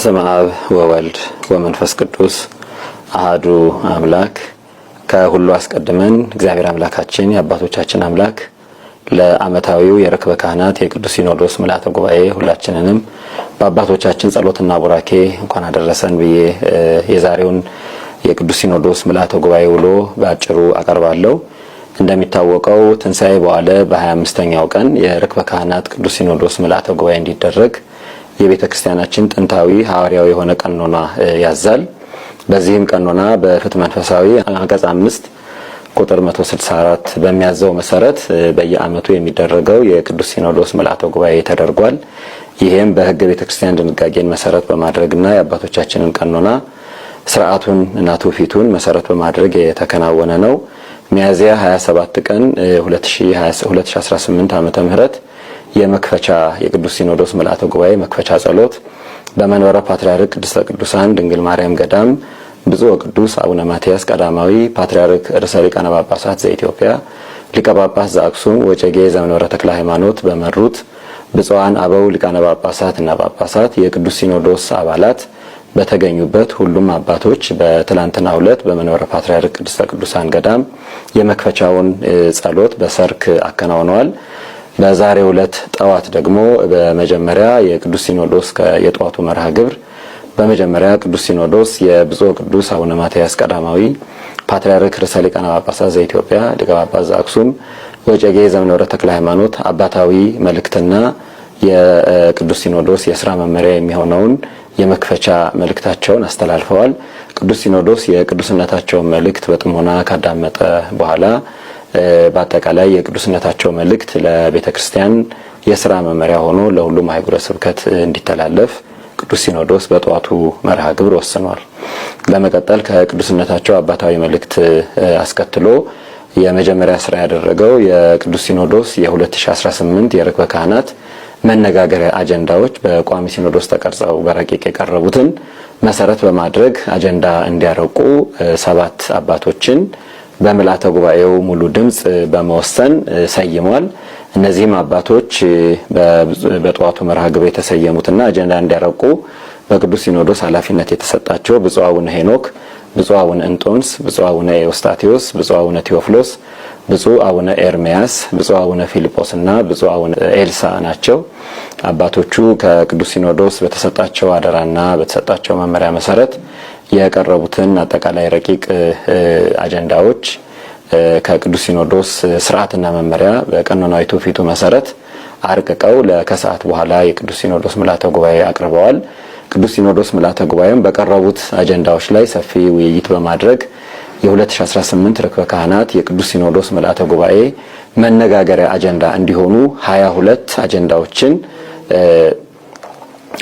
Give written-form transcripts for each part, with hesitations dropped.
በስመ አብ ወወልድ ወመንፈስ ቅዱስ አሐዱ አምላክ። ከሁሉ አስቀድመን እግዚአብሔር አምላካችን የአባቶቻችን አምላክ ለዓመታዊው የርክበ ካህናት የቅዱስ ሲኖዶስ ምልዓተ ጉባኤ ሁላችንንም በአባቶቻችን ጸሎትና ቡራኬ እንኳን አደረሰን ብዬ የዛሬውን የቅዱስ ሲኖዶስ ምልዓተ ጉባኤ ውሎ በአጭሩ አቀርባለሁ። እንደሚታወቀው ትንሣኤ በኋላ በ25ኛው ቀን የርክበ ካህናት ቅዱስ ሲኖዶስ ምልዓተ ጉባኤ እንዲደረግ የቤተ ክርስቲያናችን ጥንታዊ ሐዋርያዊ የሆነ ቀኖና ያዛል። በዚህም ቀኖና በፍትሐ መንፈሳዊ አንቀጽ 5 ቁጥር 164 በሚያዘው መሰረት በየዓመቱ የሚደረገው የቅዱስ ሲኖዶስ ምልዓተ ጉባኤ ተደርጓል። ይሄም በሕገ ቤተ ክርስቲያን ድንጋጌን መሰረት በማድረግና የአባቶቻችንን ቀኖና ስርዓቱን እና ትውፊቱን መሰረት በማድረግ የተከናወነ ነው። ሚያዝያ 27 ቀን 2018 ዓመተ ምህረት የመክፈቻ የቅዱስ ሲኖዶስ ምልዓተ ጉባኤ መክፈቻ ጸሎት በመንበረ ፓትርያርክ ቅድስተ ቅዱሳን ድንግል ማርያም ገዳም ብፁዕ ወቅዱስ አቡነ ማትያስ ቀዳማዊ ፓትርያርክ ርዕሰ ሊቃነ ጳጳሳት ዘኢትዮጵያ ሊቀ ጳጳስ ዘአክሱም ወዕጨጌ ዘመንበረ ተክለ ሃይማኖት በመሩት ብፁዓን አበው ሊቃነ ጳጳሳት እና ጳጳሳት የቅዱስ ሲኖዶስ አባላት በተገኙበት ሁሉም አባቶች በትላንትናው ዕለት በመንበረ ፓትርያርክ ቅድስተ ቅዱሳን ገዳም የመክፈቻውን ጸሎት በሰርክ አከናውነዋል። በዛሬው ዕለት ጠዋት ደግሞ በመጀመሪያ የቅዱስ ሲኖዶስ የጠዋቱ መርሃ ግብር በመጀመሪያ ቅዱስ ሲኖዶስ የብፁዕ ቅዱስ አቡነ ማትያስ ቀዳማዊ ፓትርያርክ ርዕሰ ሊቃነ ጳጳሳት ዘኢትዮጵያ ሊቀ ጳጳስ ዘአክሱም ወዕጨጌ ዘመንበረ ተክለ ሃይማኖት አባታዊ መልእክትና የቅዱስ ሲኖዶስ የሥራ መመሪያ የሚሆነውን የመክፈቻ መልእክታቸውን አስተላልፈዋል። ቅዱስ ሲኖዶስ የቅዱስነታቸውን መልእክት በጥሞና ካዳመጠ በኋላ በአጠቃላይ የቅዱስነታቸው መልእክት ለቤተ ክርስቲያን የሥራ መመሪያ ሆኖ ለሁሉም አህጉረ ስብከት እንዲተላለፍ ቅዱስ ሲኖዶስ በጠዋቱ መርሃ ግብር ወስኗል። በመቀጠል ከቅዱስነታቸው አባታዊ መልእክት አስከትሎ የመጀመሪያ ስራ ያደረገው የቅዱስ ሲኖዶስ የ2018 የርክበ ካህናት መነጋገሪያ አጀንዳዎች በቋሚ ሲኖዶስ ተቀርጸው በረቂቅ የቀረቡትን መሰረት በማድረግ አጀንዳ እንዲያረቁ 7 አባቶችን በምልዓተ ጉባኤው ሙሉ ድምጽ በመወሰን ሰይሟል። እነዚህም አባቶች በጠዋቱ መርሃ ግብር የተሰየሙትና አጀንዳ እንዲያረቁ በቅዱስ ሲኖዶስ ኃላፊነት የተሰጣቸው ብፁዕ አቡነ ሄኖክ፣ ብፁዕ አቡነ እንጦንስ፣ ብፁዕ አቡነ ኤዎስጣቴዎስ፣ ብፁዕ አቡነ ቴዎፍሎስ፣ ብፁዕ አቡነ ኤርምያስ፣ ብፁዕ አቡነ ፊልጶስና ብፁዕ አቡነ ኤልሳ ናቸው። አባቶቹ ከቅዱስ ሲኖዶስ በተሰጣቸው አደራና በተሰጣቸው መመሪያ መሰረት የቀረቡትን አጠቃላይ ረቂቅ አጀንዳዎች ከቅዱስ ሲኖዶስ ስርዓትና መመሪያ በቀኖናዊ ትውፊቱ መሰረት አርቅቀው ከሰዓት በኋላ የቅዱስ ሲኖዶስ ምልዓተ ጉባኤ አቅርበዋል። ቅዱስ ሲኖዶስ ምልዓተ ጉባኤም በቀረቡት አጀንዳዎች ላይ ሰፊ ውይይት በማድረግ የ2018 ርክበ ካህናት የቅዱስ ሲኖዶስ ምልዓተ ጉባኤ መነጋገሪያ አጀንዳ እንዲሆኑ 22 አጀንዳዎችን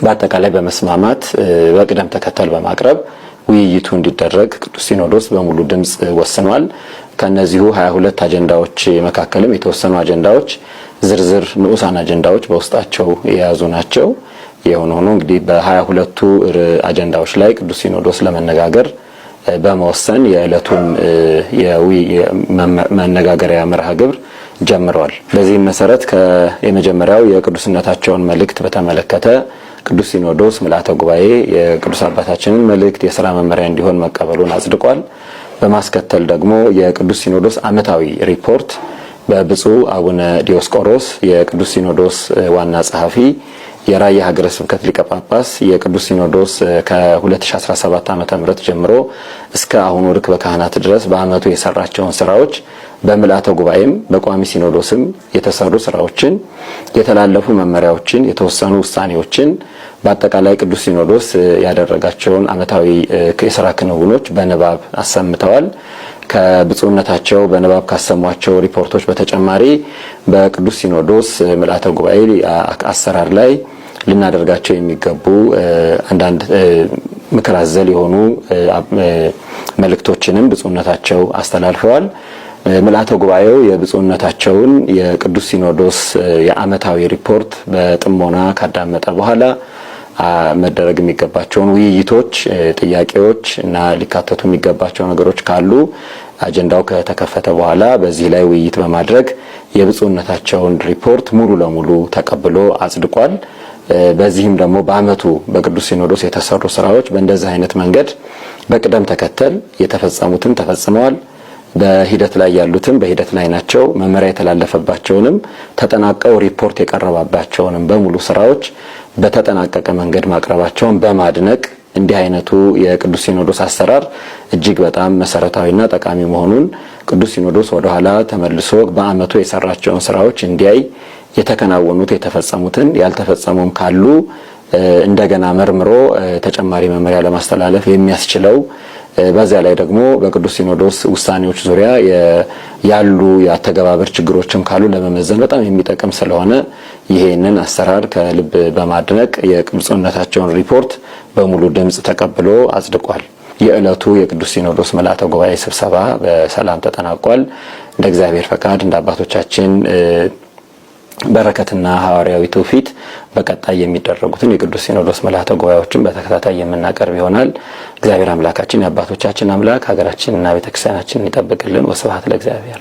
በአጠቃላይ በመስማማት በቅደም ተከተል በማቅረብ ውይይቱ እንዲደረግ ቅዱስ ሲኖዶስ በሙሉ ድምጽ ወስኗል። ከነዚሁ 22 አጀንዳዎች መካከልም የተወሰኑ አጀንዳዎች ዝርዝር ንዑሳን አጀንዳዎች በውስጣቸው የያዙ ናቸው። የሆነ ሆኖ እንግዲህ በ22ቱ አጀንዳዎች ላይ ቅዱስ ሲኖዶስ ለመነጋገር በመወሰን የዕለቱን መነጋገሪያ መርሃ ግብር ጀምረዋል። በዚህም መሰረት የመጀመሪያው የቅዱስነታቸውን መልእክት በተመለከተ ቅዱስ ሲኖዶስ ምልዓተ ጉባኤ የቅዱስ አባታችንን መልእክት የሥራ መመሪያ እንዲሆን መቀበሉን አጽድቋል። በማስከተል ደግሞ የቅዱስ ሲኖዶስ ዓመታዊ ሪፖርት በብፁዕ አቡነ ዲዮስቆሮስ የቅዱስ ሲኖዶስ ዋና ጸሐፊ የራያ ሀገረ ስብከት ሊቀ ጳጳስ የቅዱስ ሲኖዶስ ከ2017 ዓ.ም ጀምሮ እስከ አሁኑ ርክበ ካህናት ድረስ በዓመቱ የሰራቸውን ስራዎች በምልዓተ ጉባኤም በቋሚ ሲኖዶስም የተሰሩ ስራዎችን፣ የተላለፉ መመሪያዎችን፣ የተወሰኑ ውሳኔዎችን በአጠቃላይ ቅዱስ ሲኖዶስ ያደረጋቸውን ዓመታዊ የሥራ ክንውኖች በንባብ አሰምተዋል። ከብፁዕነታቸው በንባብ ካሰሟቸው ሪፖርቶች በተጨማሪ በቅዱስ ሲኖዶስ ምልዓተ ጉባኤ አሰራር ላይ ልናደርጋቸው የሚገቡ አንዳንድ ምክር አዘል የሆኑ መልእክቶችንም ብፁዕነታቸው አስተላልፈዋል። ምልዓተ ጉባኤው የብፁዕነታቸውን የቅዱስ ሲኖዶስ የዓመታዊ ሪፖርት በጥሞና ካዳመጠ በኋላ መደረግ የሚገባቸውን ውይይቶች፣ ጥያቄዎች እና ሊካተቱ የሚገባቸው ነገሮች ካሉ አጀንዳው ከተከፈተ በኋላ በዚህ ላይ ውይይት በማድረግ የብፁዕነታቸውን ሪፖርት ሙሉ ለሙሉ ተቀብሎ አጽድቋል። በዚህም ደግሞ በአመቱ በቅዱስ ሲኖዶስ የተሰሩ ስራዎች በእንደዚህ አይነት መንገድ በቅደም ተከተል የተፈጸሙትን ተፈጽመዋል። በሂደት ላይ ያሉትም በሂደት ላይ ናቸው። መመሪያ የተላለፈባቸውንም ተጠናቀው ሪፖርት የቀረባባቸውንም በሙሉ ስራዎች በተጠናቀቀ መንገድ ማቅረባቸውን በማድነቅ እንዲህ አይነቱ የቅዱስ ሲኖዶስ አሰራር እጅግ በጣም መሰረታዊና ጠቃሚ መሆኑን ቅዱስ ሲኖዶስ ወደ ኋላ ተመልሶ በአመቱ የሰራቸውን ስራዎች እንዲያይ የተከናወኑት የተፈጸሙትን ያልተፈጸሙም ካሉ እንደገና መርምሮ ተጨማሪ መመሪያ ለማስተላለፍ የሚያስችለው በዚያ ላይ ደግሞ በቅዱስ ሲኖዶስ ውሳኔዎች ዙሪያ ያሉ የአተገባበር ችግሮችም ካሉ ለመመዘን በጣም የሚጠቅም ስለሆነ ይሄንን አሰራር ከልብ በማድነቅ የቅዱስነታቸውን ሪፖርት በሙሉ ድምጽ ተቀብሎ አጽድቋል። የዕለቱ የቅዱስ ሲኖዶስ ምልዓተ ጉባኤ ስብሰባ በሰላም ተጠናቋል። እንደ እግዚአብሔር ፈቃድ እንደ አባቶቻችን በረከትና ሐዋርያዊ ትውፊት በቀጣይ የሚደረጉትን የቅዱስ ሲኖዶስ ምልዓተ ጉባኤዎችን በተከታታይ የምናቀርብ ይሆናል። እግዚአብሔር አምላካችን የአባቶቻችን አምላክ ሀገራችንና ቤተክርስቲያናችንን ይጠብቅልን። ወስብሐት ለእግዚአብሔር።